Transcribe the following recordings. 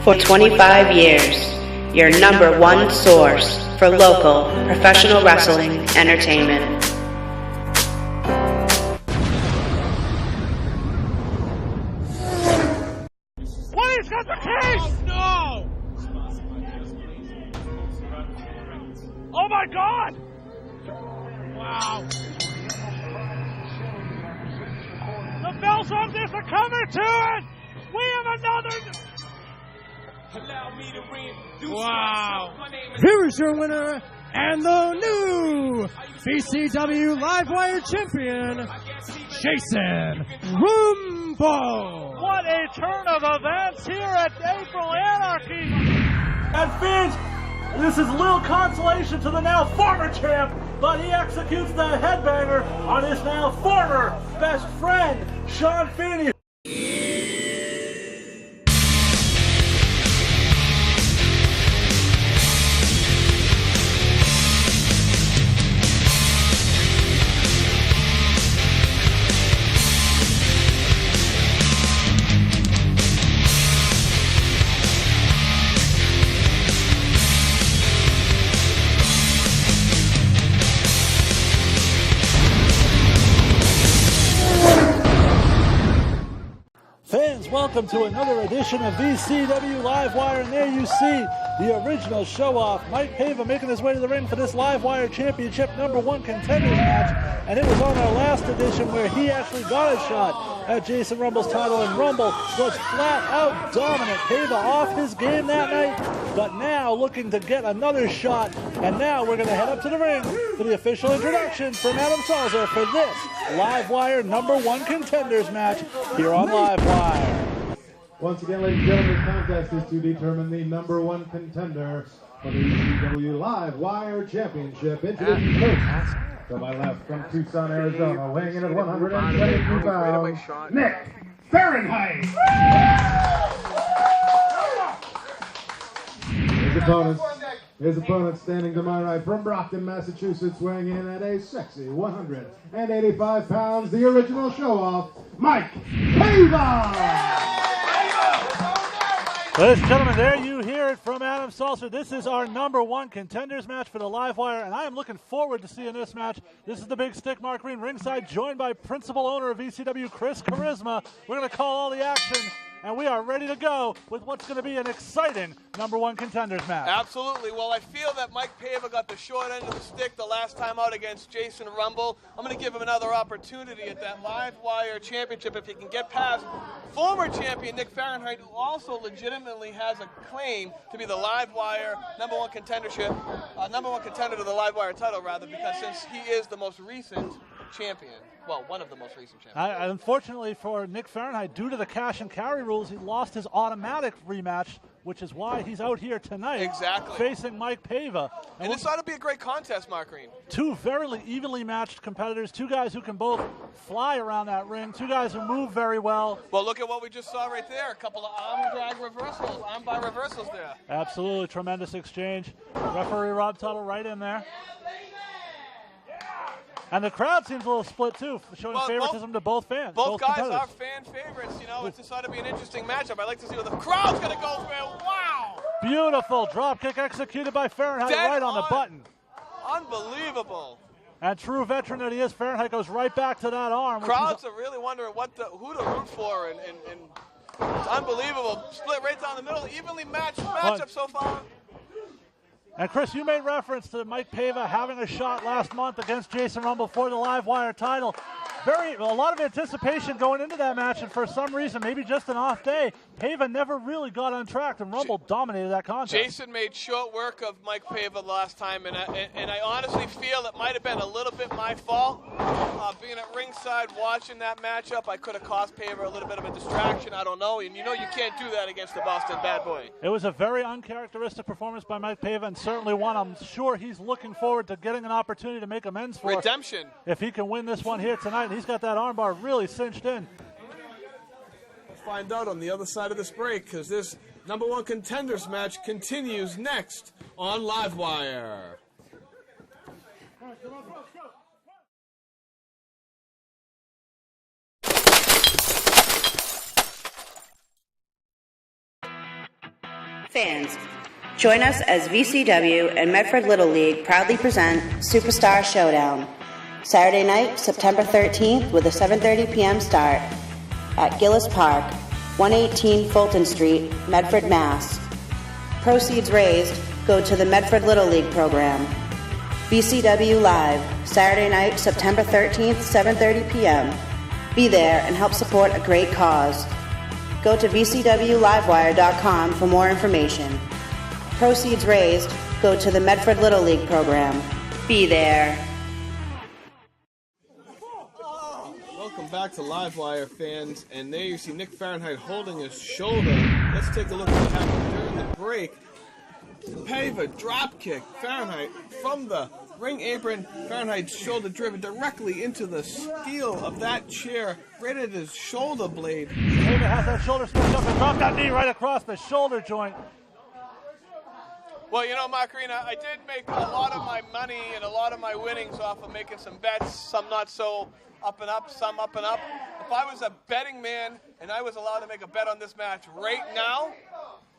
For 25 years, your number one source for local professional wrestling entertainment. Please get the case! Oh, no! Oh my God! Wow. The bells of this are coming to it! We have another... Allow me to reintroduce Wow. Here's your winner and the new VCW Livewire Champion, Jason Rumbo. What a turn of events here at April Anarchy! And fans, this is little consolation to the now former champ, but he executes the headbanger on his now former best friend, Sean Feeney. Fans, welcome to another edition of VCW Livewire, and there you see the original show-off. Mike Paiva making his way to the ring for this Livewire Championship number one contenders match, and it was on our last edition where he actually got a shot at Jason Rumble's title, and Rumble was flat out dominant. Paiva off his game that night, but now looking to get another shot, and now we're going to head up to the ring for the official introduction from Adam Salzer for this Livewire number one contenders match here on Livewire. Once again, ladies and gentlemen, the contest is to determine the number one contender for the VCW Livewire Championship. Introducing first, to my left, from Tucson, Arizona, weighing in at 172 pounds, Nick Fahrenheit. His opponent standing to my right, from Brockton, Massachusetts, weighing in at a sexy 185 pounds, the original show-off, Mike Paiva. Ladies and gentlemen, there you hear it from Adam Salzer. This is our number one contenders match for the Livewire, and I am looking forward to seeing this match. This is the Big Stick, Mark Green, ringside, joined by principal owner of VCW, Chris Charisma. We're going to call all the action, and we are ready to go with what's going to be an exciting number one contenders match. Absolutely. Well, I feel that Mike Paiva got the short end of the stick the last time out against Jason Rumble. I'm going to give him another opportunity at that Livewire Championship if he can get past former champion Nick Fahrenheit, who also legitimately has a claim to be the Livewire number one contender to the Livewire title, rather, because since he is the most recent champion. Well, one of the most recent champions. Unfortunately for Nick Fahrenheit, due to the cash and carry rules, he lost his automatic rematch, which is why he's out here tonight. Exactly. Facing Mike Paiva. And this ought to be a great contest, Mark Green. Two very evenly matched competitors, two guys who can both fly around that ring, two guys who move very well. Well, look at what we just saw right there. A couple of arm by reversals there. Absolutely tremendous exchange. Referee Rob Tuttle right in there. And the crowd seems a little split, too, showing favoritism to both fans. Both guys are fan favorites. You know, this ought to be an interesting matchup. I'd like to see what the crowd's going to go for. Wow! Beautiful drop kick executed by Fahrenheit right on the button. Unbelievable. And true veteran that he is, Fahrenheit goes right back to that arm. Crowds are really wondering who to root for, and it's unbelievable. Split right down the middle, evenly matched matchup so far. And Chris, you made reference to Mike Paiva having a shot last month against Jason Rumble for the Livewire title. A lot of anticipation going into that match, and for some reason, maybe just an off day, Paiva never really got on track, and Rumble dominated that contest. Jason made short work of Mike Paiva last time, and I honestly feel it might have been a little bit my fault. Being at ringside watching that matchup, I could have cost Paiva a little bit of a distraction. I don't know, and you know you can't do that against the Boston Bad Boy. It was a very uncharacteristic performance by Mike Paiva, and certainly one I'm sure he's looking forward to getting an opportunity to make amends for. Redemption. If he can win this one here tonight, and he's got that armbar really cinched in. We'll find out on the other side of this break, because this number one contenders match continues next on Livewire. Fans, join us as VCW and Medford Little League proudly present Superstar Showdown. Saturday night, September 13th with a 7:30 p.m. start at Gillis Park, 118 Fulton Street, Medford, Mass. Proceeds raised go to the Medford Little League program. VCW Live, Saturday night, September 13th, 7:30 p.m. Be there and help support a great cause. Go to VCWLivewire.com for more information. Proceeds raised go to the Medford Little League program. Be there. Welcome back to Livewire, fans. And there you see Nick Fahrenheit holding his shoulder. Let's take a look at what happened during the break. Paiva drop kick. Fahrenheit from the ring apron. Fahrenheit's shoulder driven directly into the steel of that chair, right at his shoulder blade. Paiva has that shoulder switched up and dropped that knee right across the shoulder joint. Well, you know, Macarena, I did make a lot of my money and a lot of my winnings off of making some bets, some not so up and up, some up and up. If I was a betting man and I was allowed to make a bet on this match right now,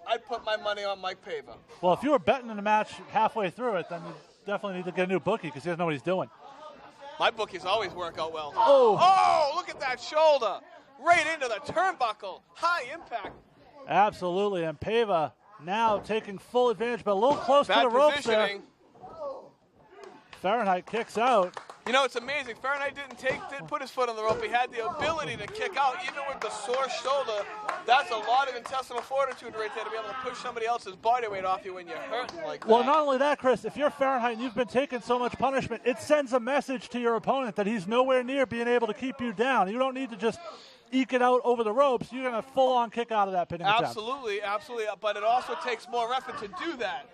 I'd put my money on Mike Paiva. Well, if you were betting in the match halfway through it, then you definitely need to get a new bookie because he doesn't know what he's doing. My bookies always work out well. Oh, look at that shoulder. Right into the turnbuckle. High impact. Absolutely, and Paiva now taking full advantage, but a little close to the ropes there. Fahrenheit kicks out. You know, it's amazing. Fahrenheit didn't put his foot on the rope. He had the ability to kick out, even with the sore shoulder. That's a lot of intestinal fortitude right there to be able to push somebody else's body weight off you when you're hurting like that. Well, not only that, Chris, if you're Fahrenheit and you've been taking so much punishment, it sends a message to your opponent that he's nowhere near being able to keep you down. You don't need to just eke it out over the ropes. You're going to full-on kick out of that pinning attempt. Absolutely, absolutely. But it also takes more effort to do that.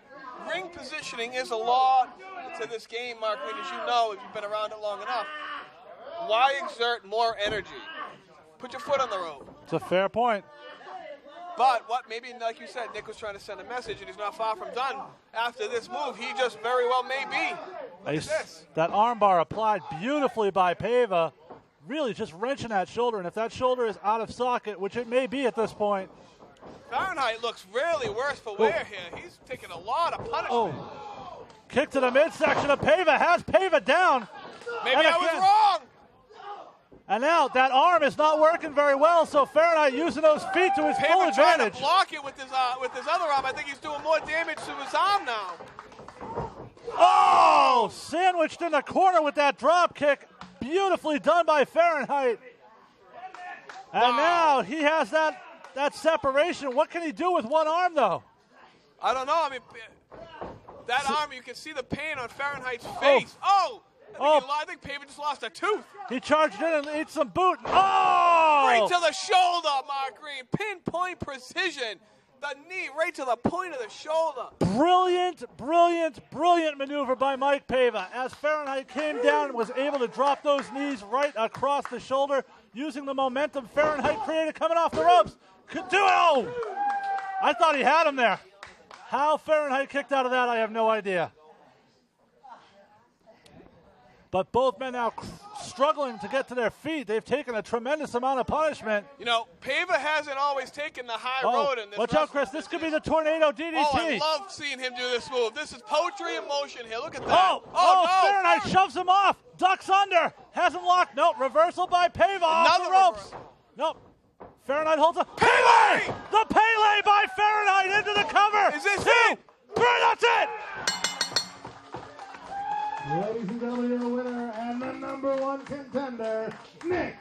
Ring positioning is a law to this game, Mark, as you know, if you've been around it long enough. Why exert more energy? Put your foot on the rope. It's a fair point. But what maybe, like you said, Nick was trying to send a message, and he's not far from done. After this move, he just very well may be. Look at this. That armbar applied beautifully by Paiva, really just wrenching that shoulder. And if that shoulder is out of socket, which it may be at this point, Fahrenheit looks really worse for wear here. He's taking a lot of punishment. Kick to the midsection of Paiva. Has Paiva down. Maybe I was wrong. And now that arm is not working very well, so Fahrenheit using those feet to his full advantage. Trying to block it with his other arm. I think he's doing more damage to his arm now. Oh! Sandwiched in the corner with that drop kick. Beautifully done by Fahrenheit. And now he has that separation. What can he do with one arm, though? I don't know. I mean, that arm, you can see the pain on Fahrenheit's face. I think Paiva just lost a tooth. He charged in and ate some boot. Oh! Right to the shoulder, Mark Green. Pinpoint precision. The knee right to the point of the shoulder. Brilliant, brilliant, brilliant maneuver by Mike Paiva as Fahrenheit came down and was able to drop those knees right across the shoulder using the momentum Fahrenheit created coming off the ropes. Could do it. Oh! I thought he had him there. How Fahrenheit kicked out of that, I have no idea. But both men now struggling to get to their feet. They've taken a tremendous amount of punishment. You know, Paiva hasn't always taken the high road in this. Watch out, Chris. This could be the tornado DDT. I love seeing him do this move. This is poetry in motion here. Look at that. No. Fahrenheit shoves him off. Ducks under. Has him locked. Nope. Reversal by Paiva off the ropes. Nope. Fahrenheit holds a Pele! The Pele by Fahrenheit into the cover. Is this 2, 3, that's it! Ladies and gentlemen, your winner and the #1 contender, Nick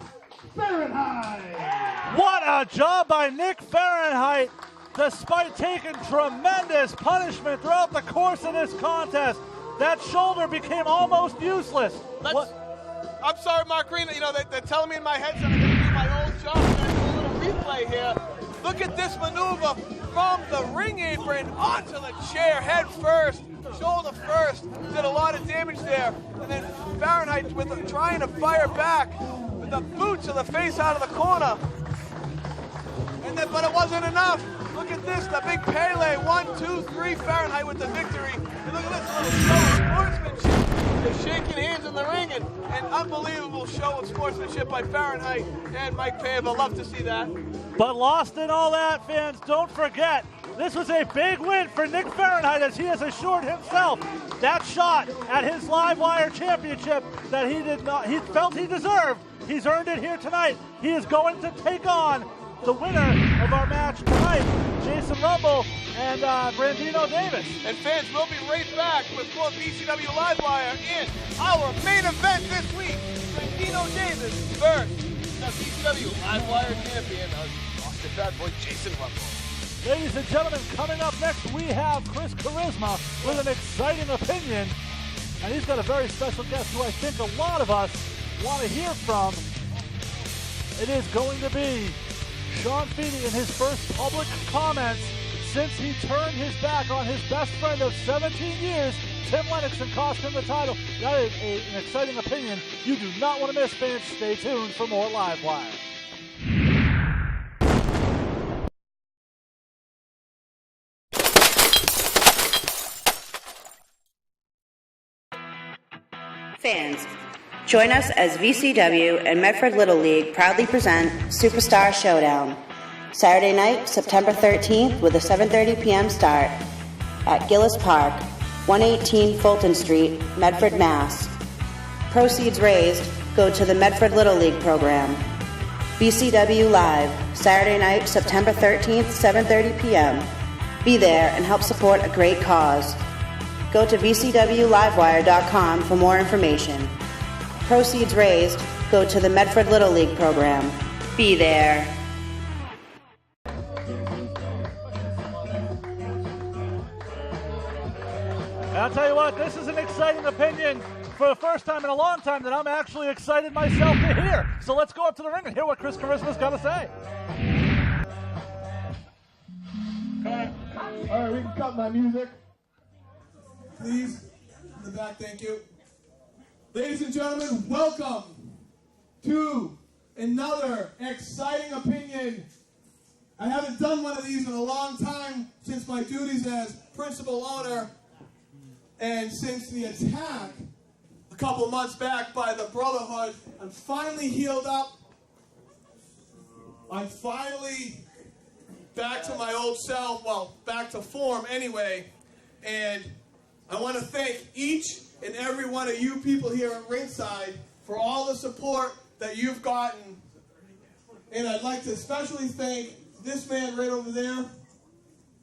Fahrenheit. What a job by Nick Fahrenheit, despite taking tremendous punishment throughout the course of this contest. That shoulder became almost useless. I'm sorry, Mark Green. You know, they're telling me in my head that I'm going to do my old job. I'm going to do a little replay here. Look at this maneuver from the ring apron onto the chair, head first, shoulder first. Did a lot of damage there. And then Fahrenheit trying to fire back with the boot to the face out of the corner. But it wasn't enough. Look at this, the big Pele. 1, 2, 3, Fahrenheit with the victory. And look at this little show of sportsmanship. They're shaking hands in the ring, and an unbelievable show of sportsmanship by Fahrenheit and Mike Paiva. Love to see that. But lost in all that, fans, don't forget, This was a big win for Nick Fahrenheit as he has assured himself that shot at his Livewire Championship that he felt he deserved. He's earned it here tonight. He is going to take on the winner of our match tonight, Jason Rumble and Brandino Davis. And fans, we'll be right back with more VCW Livewire in our main event this week. Brandino Davis versus the VCW Livewire champion, Austin Bad Boy Jason Rumble. Ladies and gentlemen, coming up next, we have Chris Charisma with an exciting opinion. And he's got a very special guest who I think a lot of us want to hear from. It is going to be Sean Feeney in his first public comments since he turned his back on his best friend of 17 years, Tim Lennox, and cost him the title. That is an exciting opinion you do not want to miss, fans. Stay tuned for more Livewire. Fans, join us as VCW and Medford Little League proudly present Superstar Showdown. Saturday night, September 13th with a 7:30 p.m. start at Gillis Park, 118 Fulton Street, Medford, Mass. Proceeds raised go to the Medford Little League program. VCW Live, Saturday night, September 13th, 7:30 p.m. Be there and help support a great cause. Go to VCWLivewire.com for more information. Proceeds raised go to the Medford Little League program. Be there. And I'll tell you what, this is an exciting opinion for the first time in a long time that I'm actually excited myself to hear. So let's go up to the ring and hear what Chris Charisma's got to say. All right, we can cut my music. Please, in the back, thank you. Ladies and gentlemen, welcome to another exciting opinion. I haven't done one of these in a long time since my duties as principal owner and since the attack a couple months back by the Brotherhood. I'm finally healed up. I'm finally back to my old self, well, back to form anyway, and I want to thank each and every one of you people here at ringside for all the support that you've gotten. And I'd like to especially thank this man right over there.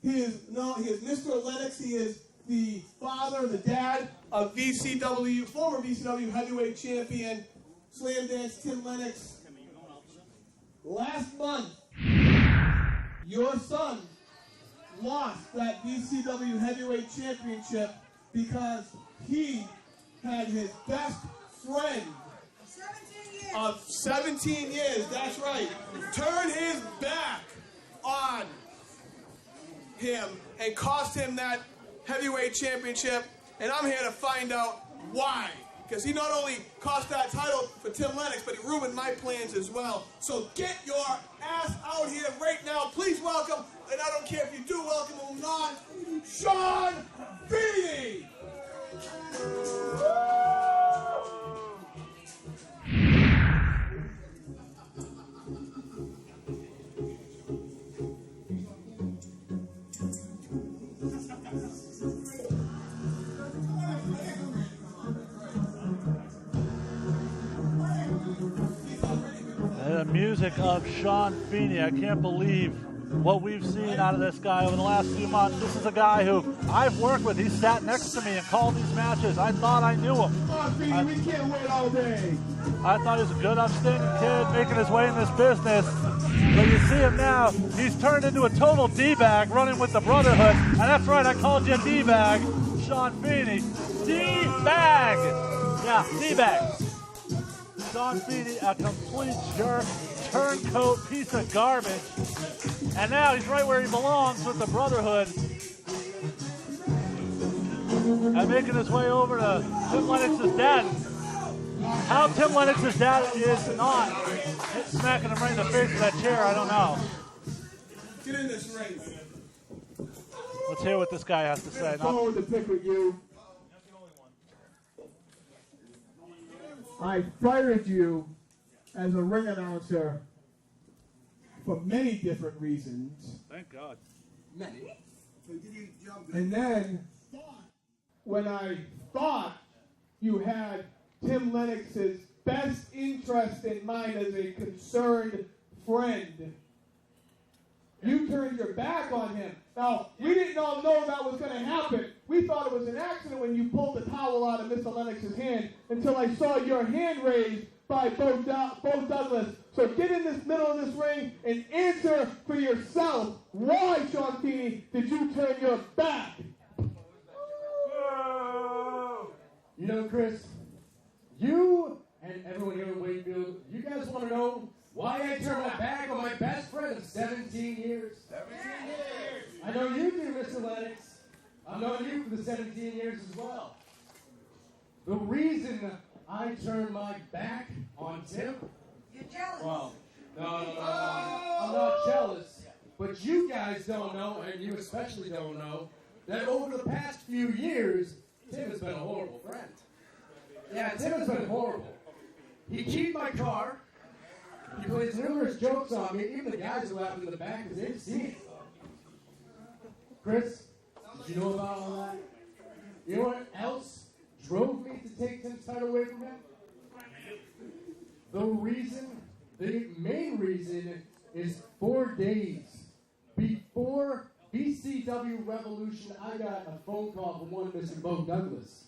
He is Mr. Lennox. He is the father, the dad of VCW, former VCW heavyweight champion, Slam Dance Tim Lennox. Last month, your son lost that VCW heavyweight championship because he had his best friend of 17 years, that's right, turn his back on him and cost him that heavyweight championship. And I'm here to find out why. Because he not only cost that title for Tim Lennox, but he ruined my plans as well. So get your ass out here right now. Please welcome, and I don't care if you do welcome him or not, Sean Feeney! The music of Sean Feeney. I can't believe what we've seen out of this guy over the last few months. This is a guy who I've worked with. He sat next to me and called these matches. I thought I knew him. Oh, Feeney, we can't wait all day. I thought he was a good, upstanding kid making his way in this business. But you see him now, he's turned into a total D-bag running with the Brotherhood. And that's right, I called you a D-bag, Sean Feeney. D-bag! Yeah, D-bag. Sean Feeney, a complete jerk, turncoat piece of garbage. And now he's right where he belongs with the Brotherhood. And making his way over to Tim Lennox's dad. How Tim Lennox's dad is not smacking him right in the face with that chair, I don't know. Get in this ring. Let's hear what this guy has to say. Forward to pick with you. I fired you as a ring announcer for many different reasons. Thank God. And then, when I thought you had Tim Lennox's best interest in mind as a concerned friend, you turned your back on him. Now, we didn't all know that was going to happen. We thought it was an accident when you pulled the towel out of Mr. Lennox's hand until I saw your hand raised by Bo Douglas. So get in this middle of this ring and answer for yourself. Why, Sean Feeney, did you turn your back? You know, Chris, you and everyone here in Wakefield, you guys want to know why I turned my back on my best friend of 17 years? 17 years! I know you do, Mr. Lennox. I've known you for the 17 years as well. The reason I turned my back on Tim... You're jealous. Well, no. I'm not jealous. But you guys don't know, and you especially don't know, that over the past few years, Tim has been a horrible friend. Yeah, Tim has been horrible. He keyed my car. He plays numerous jokes on me. Even the guys who laughed in the back because they've seen it. Chris, did you know about all that? You know what else drove me to take Tim's title away from him? The main reason is 4 days before VCW Revolution, I got a phone call from one Mr. Bo Douglas.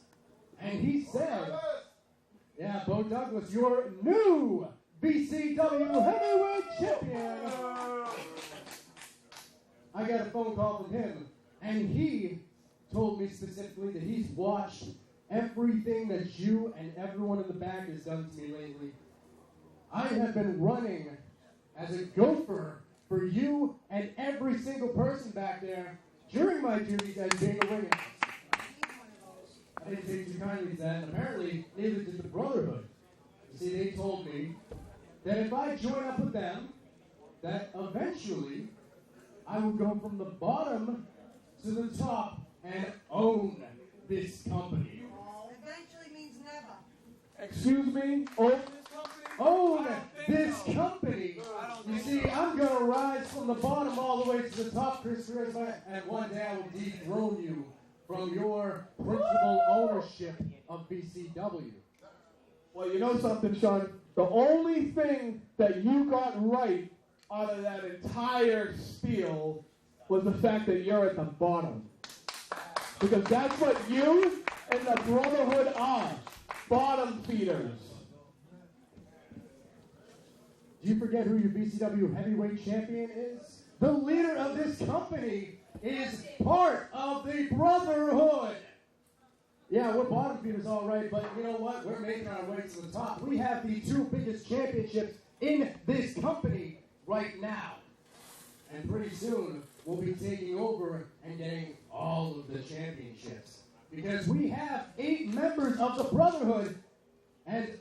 And he said, yeah, Bo Douglas, your new VCW Heavyweight Champion. I got a phone call from him, and he told me specifically that he's watched everything that you and everyone in the back has done to me lately. I have been running as a gopher for you and every single person back there during my duties as being a ring announcer. I didn't take too kindly to that, and apparently neither did the Brotherhood. You see, they told me that if I join up with them, that eventually I would go from the bottom to the top and own this company. Eventually means never. Excuse me? Own this company. You see, I'm going to rise from the bottom all the way to the top, Chris Charisma, and one day I will dethrone you from your principal ownership of VCW. Well, you know something, Sean? The only thing that you got right out of that entire spiel was the fact that you're at the bottom. Because that's what you and the Brotherhood are. Bottom feeders. Do you forget who your VCW Heavyweight Champion is? The leader of this company is part of the Brotherhood. Yeah, we're bottom feeders all right, but you know what? We're making our way to the top. We have the 2 biggest championships in this company right now. And pretty soon, we'll be taking over and getting all of the championships. Because we have 8 members of the Brotherhood, and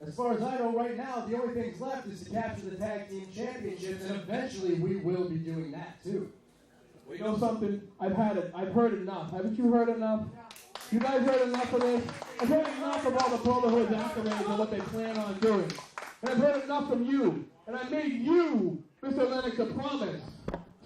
as far as I know right now, the only things left is to capture the tag team championships, and eventually we will be doing that too. You know something? I've heard enough. Haven't you heard enough? You guys heard enough of this? I've heard enough of all the Brotherhood's accolades and what they plan on doing. And I've heard enough from you. And I made you, Mr. Lennox, a promise.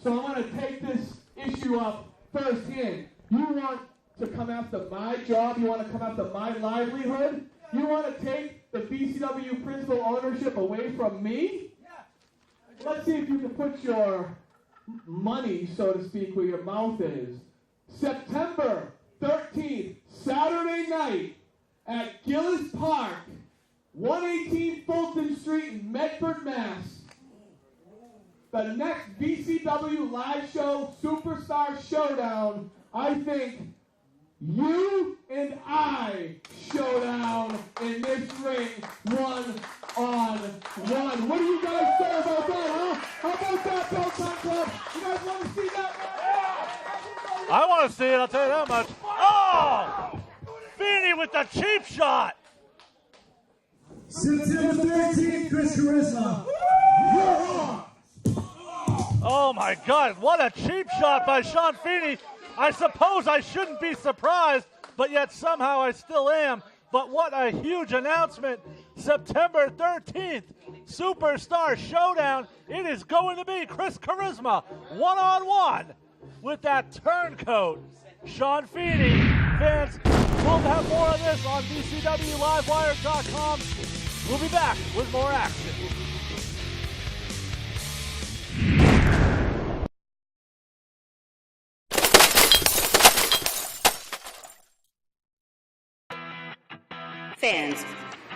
So I want to take this issue up firsthand. You want to come after my job? You want to come after my livelihood? You want to take the VCW principal ownership away from me? Let's see if you can put your money, so to speak, where your mouth is. September 13th, Saturday night, at Gillis Park, 118 Fulton Street in Medford, Mass. The next VCW live show, Superstar Showdown, I think you and I showdown in this ring, 1-on-1. What do you guys say about that, huh? How about that, Belton Club? You guys want to see that? I want to see it, I'll tell you that much. Oh! Feeney with the cheap shot. September 13th, Chris Charisma. You're on. Oh my God, what a cheap shot by Sean Feeney. I suppose I shouldn't be surprised, but yet somehow I still am. But what a huge announcement. September 13th, Superstar Showdown. It is going to be Chris Charisma, 1-on-1 with that turncoat, Sean Feeney. Fans, we'll have more of this on VCWLivewire.com. We'll be back with more action. Fans,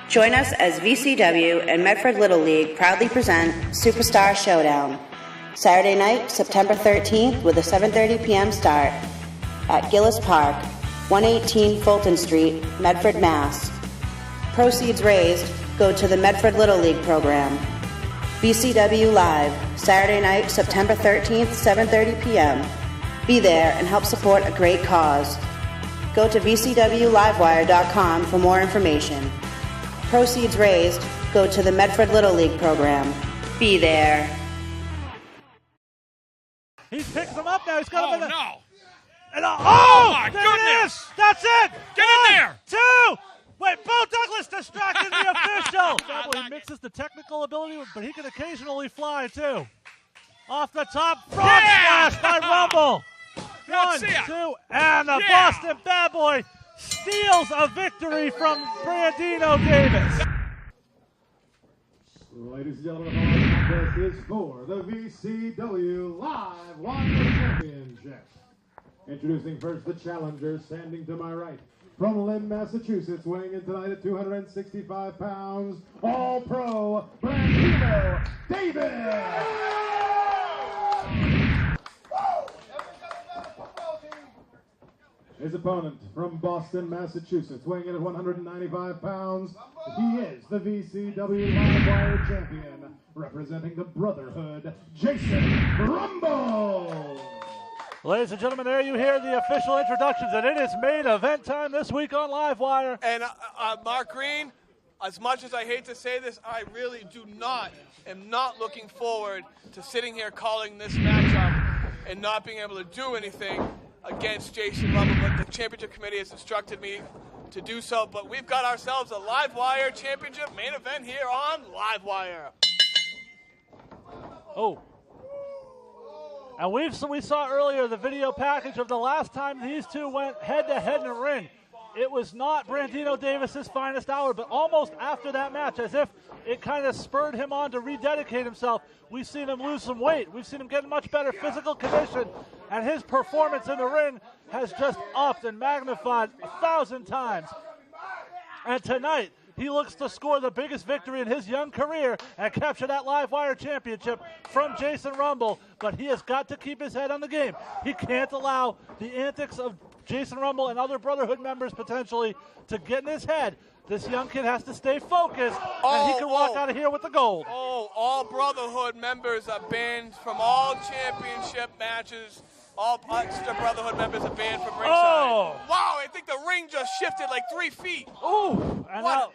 join us as VCW and Medford Little League proudly present Superstar Showdown, Saturday night, September 13th, with a 7:30 p.m. start at Gillis Park, 118 Fulton Street, Medford, Mass. Proceeds raised go to the Medford Little League program. VCW Live, Saturday night, September 13th, 7:30 p.m. Be there and help support a great cause. Go to VCWLivewire.com for more information. Proceeds raised go to the Medford Little League program. Be there. He picks him up now. He's got him in the... no. And my there goodness. It is. That's it. Get in there. 2. Wait, Bo Douglas distracted the official. He mixes the technical ability, but he can occasionally fly, too. Off the top, frog splash by Rumble. 1, 2, and the Boston Bad Boy steals a victory from Brandino Davis. Ladies and gentlemen, the contest is for the VCW Livewire Championship. Introducing first the challenger, standing to my right, from Lynn, Massachusetts, weighing in tonight at 265 pounds, All-Pro Brandino Davis. His opponent from Boston, Massachusetts, weighing in at 195 pounds, he is the VCW Livewire Champion, representing the Brotherhood, Jason Rumble. Ladies and gentlemen, there you hear the official introductions, and it is main event time this week on Livewire. And Mark Green, as much as I hate to say this, I really am not looking forward to sitting here calling this matchup and not being able to do anything against Jason Rumble, but the championship committee has instructed me to do so. But we've got ourselves a Livewire Championship main event here on Livewire. Oh. And we saw earlier the video package of the last time these two went head-to-head in a ring. It was not Brandino Davis's finest hour, but almost after that match, as if it kind of spurred him on to rededicate himself. We've seen him lose some weight. We've seen him get in much better physical condition, and his performance in the ring has just upped and magnified 1,000 times. And tonight, he looks to score the biggest victory in his young career and capture that Livewire Championship from Jason Rumble, but he has got to keep his head on the game. He can't allow the antics of Jason Rumble and other Brotherhood members potentially to get in his head. This young kid has to stay focused, and he can walk out of here with the gold. All Brotherhood members are banned from all championship matches. All extra Brotherhood members are banned from ringside. Wow, I think the ring just shifted like 3 feet. Ooh, and now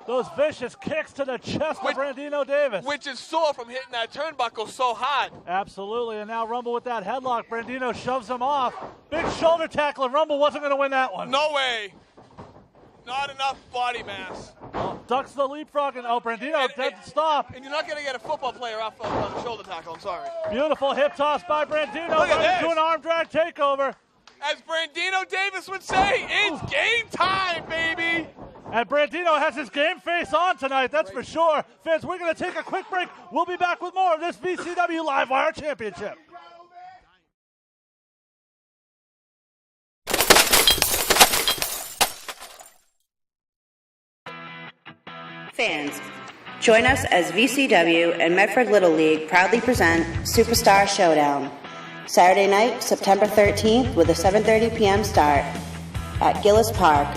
those vicious kicks to the chest of Brandino Davis. Which is sore from hitting that turnbuckle so hard. Absolutely, and now Rumble with that headlock. Brandino shoves him off. Big shoulder tackle, and Rumble wasn't going to win that one. No way. Not enough body mass. Ducks the leapfrog, and Brandino dead to stop. And you're not going to get a football player off of a shoulder tackle, I'm sorry. Beautiful hip toss by Brandino. Look at this. Into an arm drag takeover. As Brandino Davis would say, it's game time, baby. And Brandino has his game face on tonight, that's for sure. Fans, we're going to take a quick break. We'll be back with more of this VCW Livewire Championship. Fans, join us as VCW and Medford Little League proudly present Superstar Showdown, Saturday night, September 13th, with a 7:30 p.m. start at Gillis Park,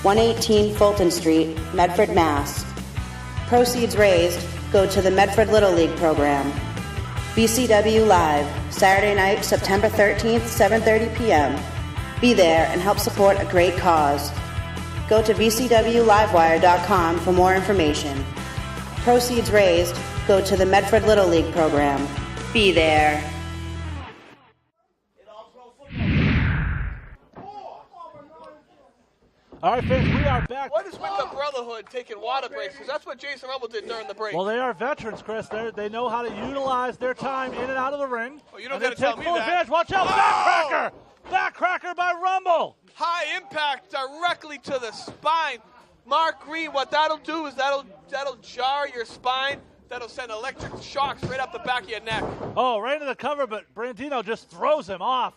118 Fulton Street, Medford, Mass. Proceeds raised go to the Medford Little League program. VCW Live, Saturday night, September 13th, 7:30 p.m. Be there and help support a great cause. Go to VCWLivewire.com for more information. Proceeds raised go to the Medford Little League program. Be there. All right, fans, we are back. What is with the Brotherhood taking water breaks? Because that's what Jason Rumble did during the break. Well, they are veterans, Chris. They know how to utilize their time in and out of the ring. Well, you don't got to tell me that. Advantage. Watch out, backcracker! Backcracker by Rumble. High impact directly to the spine. Mark Green, what that'll do is that'll jar your spine. That'll send electric shocks right up the back of your neck. Oh, right into the cover, but Brandino just throws him off.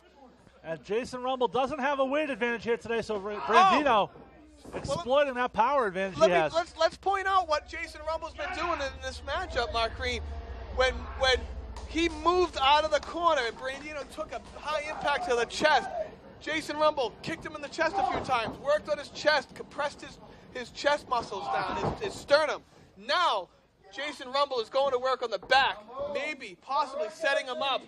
And Jason Rumble doesn't have a weight advantage here today, so Brandino exploiting that power advantage he has. Let's point out what Jason Rumble's been doing in this matchup, Mark Green. When he moved out of the corner and Brandino took a high impact to the chest, Jason Rumble kicked him in the chest a few times, worked on his chest, compressed his chest muscles down, his sternum. Now, Jason Rumble is going to work on the back, maybe, possibly setting him up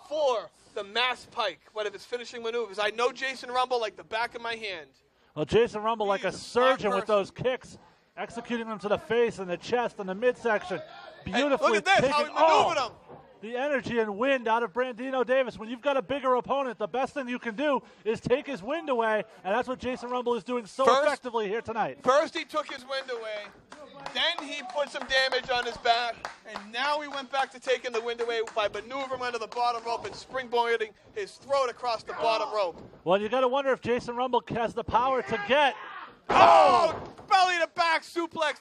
for the mass pike, one of his finishing maneuvers. I know Jason Rumble like the back of my hand. Well, Jason Rumble like a surgeon with those kicks, executing them to the face and the chest and the midsection. Beautifully look at this, how he maneuvered him. The energy and wind out of Brandino Davis. When you've got a bigger opponent, the best thing you can do is take his wind away, and that's what Jason Rumble is doing so effectively here tonight. First he took his wind away, then he put some damage on his back, and now he went back to taking the wind away by maneuvering under the bottom rope and springboarding his throat across the bottom rope. Well, you got to wonder if Jason Rumble has the power to get. Oh! Belly to back suplex.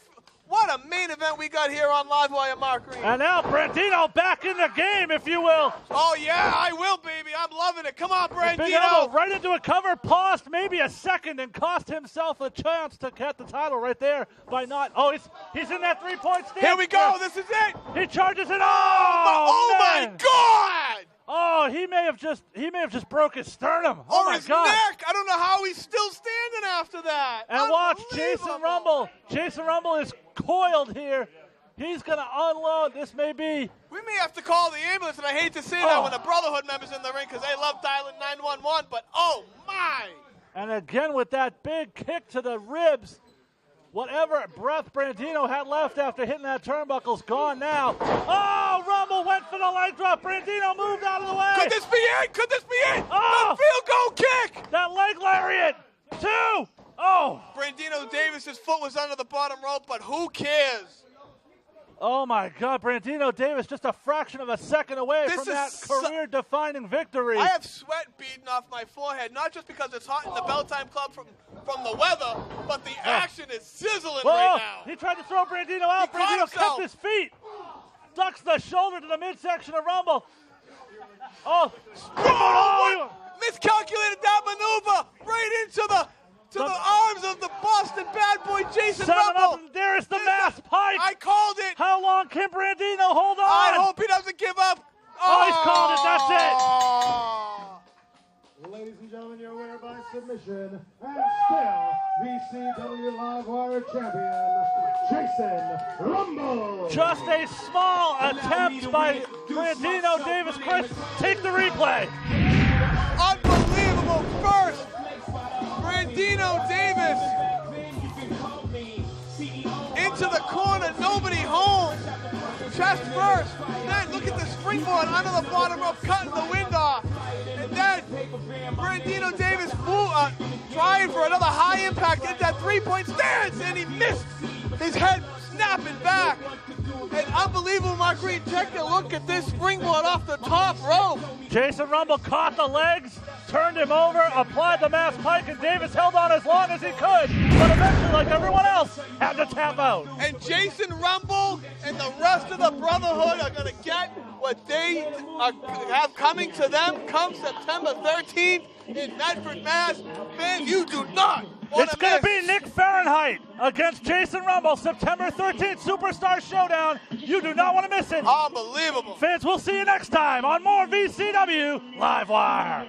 What a main event we got here on Livewire, Mark Green. And now Brandino back in the game, if you will. Oh, yeah, I will, baby. I'm loving it. Come on, Brandino. Big elbow right into a cover, paused maybe a second, and cost himself a chance to get the title right there by not. Oh, he's in that three-point stance. Here we go. This is it. He charges it. Oh my God. Oh, he may have just broke his sternum. Or my his God. neck. I don't know how he's still standing after that. And watch Jason Rumble. Jason Rumble is coiled here. He's going to unload. This may be. We may have to call the ambulance, and I hate to say that when the Brotherhood members in the ring because they love dialing 911, but oh my. And again with that big kick to the ribs. Whatever breath Brandino had left after hitting that turnbuckle's gone now. Oh, Rumble went for the leg drop. Brandino moved out of the way. Could this be it? Could this be it? Oh, the field goal kick. That leg lariat. 2. Oh. Brandino Davis's foot was under the bottom rope, but who cares? Oh, my God. Brandino Davis just a fraction of a second away from that career-defining victory. I have sweat beading off my forehead, not just because it's hot in the Belltime Club from the weather, but the action is sizzling right now. He tried to throw Brandino out. Brandino kept his feet. Ducks the shoulder to the midsection of Rumble. Miscalculated that maneuver right into the arms of the Boston bad boy Jason Rumble. Up, and there's the mass pike. I called it. How long can Brandino hold on? I hope he doesn't give up. Oh, he's called it. That's it. Ladies and gentlemen, your winner by submission, and still VCW Livewire Champion, Jason Rumble. Just a small attempt by Brandino Davis. Chris, take the replay. Unbelievable first. Brandino Davis into the corner, nobody home. Chest first. Then look at the springboard under the bottom rope, cutting the wind off. And then Brandino Davis trying for another high impact into that three-point stance, and he missed. His head snapping back. And unbelievable, Mark Green. Take a look at this springboard off the top rope. Jason Rumble caught the legs, turned him over, applied the mass pike, and Davis held on as long as he could. But eventually, like everyone else, had to tap out. And Jason Rumble and the rest of the Brotherhood are going to get what they have coming to them come September 13th in Medford, Mass. Man, you do not It's going to be Nick Fahrenheit against Jason Rumble, September 13th, Superstar Showdown. You do not want to miss it. Unbelievable. Fans, we'll see you next time on more VCW Livewire.